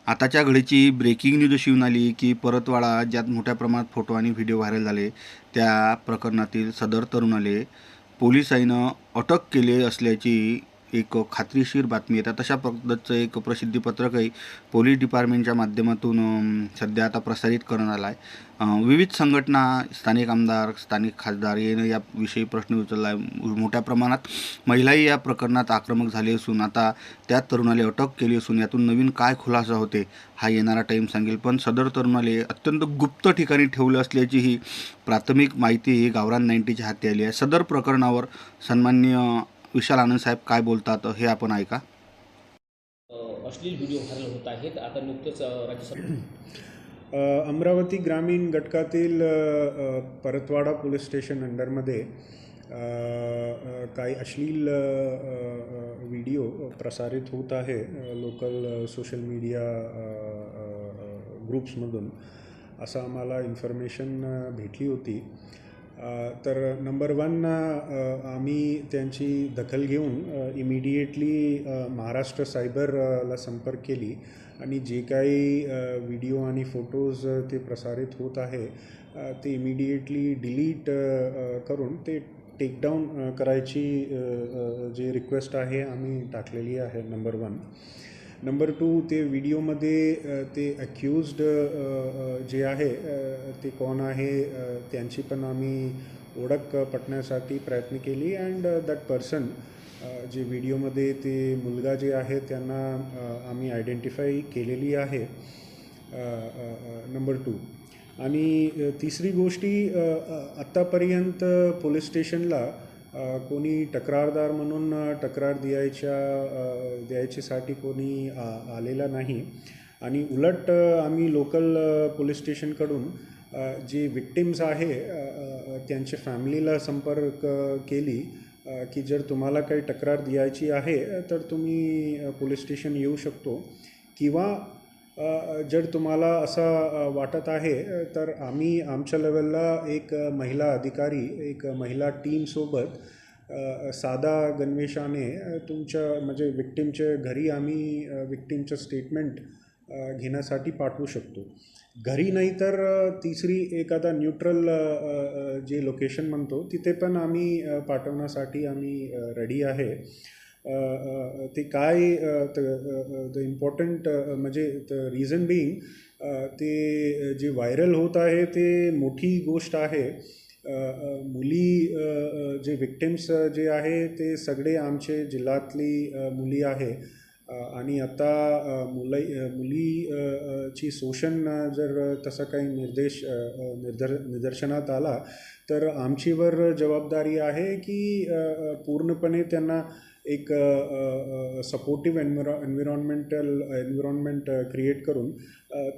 आताच्या घडीची breaking news अशी येऊन आली की परतवाडा ज्यात मोठ्या प्रमाणात फोटो आणि व्हिडिओ व्हायरल झाले त्या प्रकरणातील सदर तरुणाले पोलिसांनी अटक केली असल्याची एक खात्रीशीर बातमी येतात. तशा पद्धतीचं एक प्रसिद्धीपत्रकही पोलीस डिपार्टमेंटच्या माध्यमातून सध्या आता प्रसारित करण्यात आलं आहे. विविध संघटना, स्थानिक आमदार, स्थानिक खासदार यानं याविषयी प्रश्न उचलला आहे. मोठ्या प्रमाणात महिलाही या प्रकरणात आक्रमक झाले असून आता त्या तरुणाला अटक केली असून यातून नवीन काय खुलासा होते हा येणारा टाईम सांगेल. पण सदर तरुणाला अत्यंत गुप्त ठिकाणी ठेवलं असल्याची ही प्राथमिक माहिती ही गावरान 90च्या हाती आली आहे. सदर प्रकरणावर सन्माननीय विशाल आनंद साहेब काय बोलतात हे आपण ऐका. अश्लील व्हिडिओ व्हायरल होत आहेत. आता नुकतंच अमरावती ग्रामीण घटकातील परतवाडा पोलीस स्टेशन अंडरमध्ये काही अश्लील व्हिडिओ प्रसारित होत आहे लोकल सोशल मीडिया ग्रुप्समधून, असं आम्हाला इन्फॉर्मेशन भेटली होती. तर नंबर वन, आम्ही त्यांची दखल घेऊन इमिडिएटली महाराष्ट्र सायबरला संपर्क केली आणि जे काही व्हिडिओ आणि फोटोज ते प्रसारित होत आहे ते इमिडिएटली डिलीट करून ते टेकडाऊन करायची जे रिक्वेस्ट आहे आम्ही टाकलेली आहे. Number one. नंबर टू, ते व्हिडिओमध्ये ते अक्यूज्ड जे आहे ते कोण आहे त्यांची पण आम्ही ओळख पटण्यासाठी प्रयत्न केली. अँड दॅट पर्सन जे व्हिडिओमध्ये ते मुलगा जे आहे त्यांना आम्ही आयडेंटिफाय केलेली आहे. Number two. आणि तिसरी गोष्टी, आत्तापर्यंत पोलीस स्टेशनला कोणी तक्रारदार म्हणून तक्रार द्यायच्यासाठी कोणी आलेला नाही. आणि उलट आम्ही लोकल पोलीस स्टेशनकडून जे विक्टिम्स आहे त्यांच्या फॅमिलीला संपर्क केली की जर तुम्हाला काही तक्रार द्यायची आहे तर तुम्ही पोलीस स्टेशन येऊ शकतो, किंवा जर तुम्हाला असं वाटत आहे तर आम्ही आमच्या लेवलला एक महिला अधिकारी, एक महिला टीमसोबत साधा गणवेशाने तुमच्या म्हणजे विक्टिमच्या घरी आम्ही विक्टिमचं स्टेटमेंट घेण्यासाठी पाठवू शकतो. घरी नाही तर तिसरी एखादा न्यूट्रल जे लोकेशन म्हणतो तिथे पण आम्ही पाठवण्यासाठी आम्ही रेडी आहे. ते काय द इम्पॉर्टंट म्हणजे द रिझन बिईंग, ते जे व्हायरल होत आहे ते मोठी गोष्ट आहे. मुली जे विक्टिम्स जे आहे ते सगळे आमचे जिल्ह्यातली मुली आहे. आणि आता मुलीची शोषण जर तसा काही निदर्शनात आला तर आमचीवर जबाबदारी आहे की पूर्णपणे त्यांना एक सपोर्टिव्ह एन्व्हिरॉन्मेंट क्रिएट करून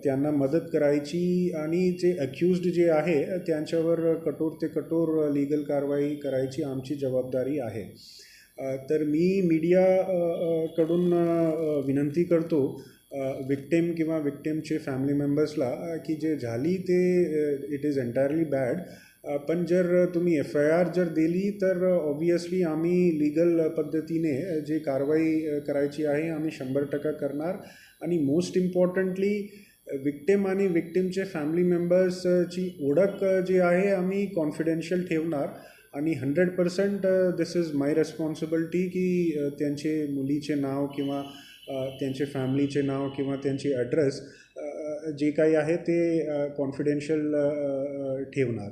त्यांना मदत करायची आणि जे अक्यूज्ड जे आहे त्यांच्यावर कठोर ते कठोर लीगल कारवाई करायची आमची जबाबदारी आहे. तर मी मीडिया कडून विनंती करतो विक्टिम किंवा विक्टिमचे फॅमिली मेंबर्सला की जे झाली ते इट इज एंटायरली बॅड. पण जर तुम्ही FIR जर दिली तर ऑब्वियसली आम्ही लीगल पद्धतीने जे कारवाई करायची आहे आम्ही 100% करणार. आणि मोस्ट इम्पॉर्टंटली विक्टिम आणि विक्टिमचे फॅमिली मेंबर्सची ओळख जी आहे आम्ही कॉन्फिडेन्शियल ठेवणार. आणि 100% दिस इज माय रेस्पॉन्सिबिलिटी की त्यांचे मुलीचे नाव किंवा त्यांचे फॅमिलीचे नाव किंवा त्यांची ॲड्रेस जे काही आहे ते कॉन्फिडेन्शियल ठेवणार.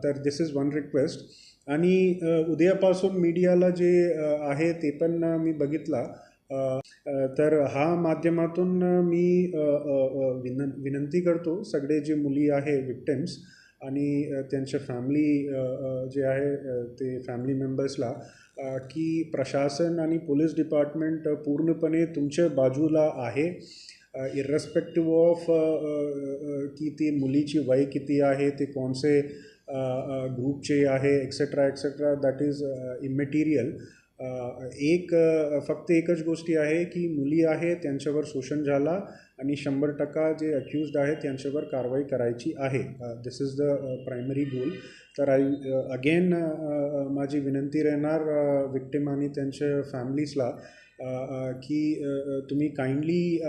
तर दिस इज वन रिक्वेस्ट. आणि उद्यापासून मीडियाला जे आहे ते पण मी बघितला, तर हा माध्यमातून मी विनंती करतो सगळे जे मुली आहे विक्टिम्स आणि त्यांच्या फॅमिली जे आहे ते फॅमिली मेंबर्सला की प्रशासन आणि पोलीस डिपार्टमेंट पूर्णपणे तुमच्या बाजूला आहे. इररेस्पेक्टिव्ह ऑफ की ती मुलीची वय किती आहे, ते कोणसे ग्रुपचे आहे, एक्सेट्रा एक्सेट्रा, दॅट इज इमॅटेरियल. फक्त एकच गोष्टी आहे की मुली आहे त्यांच्यावर शोषण झाला आणि 100% जे अक्यूज्ड आहे त्यांच्यावर कारवाई करायची आहे. दिस इज द प्रायमरी गोल. तर अगेन माझी विनंती राहणार विक्टिम आणि त्यांच्या फॅमिलीजला की तुम्ही काइंडली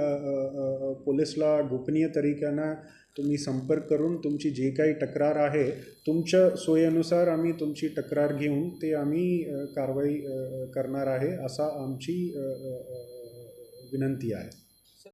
पोलीसला गोपनीय तरीक्यानं तुम्ही संपर्क करून तुमची जे काही तक्रार आहे तुमच्या सोयीनुसार आम्ही तुमची तक्रार घेऊन ते आम्ही कारवाई करणार आहे असा आमची विनंती आहे.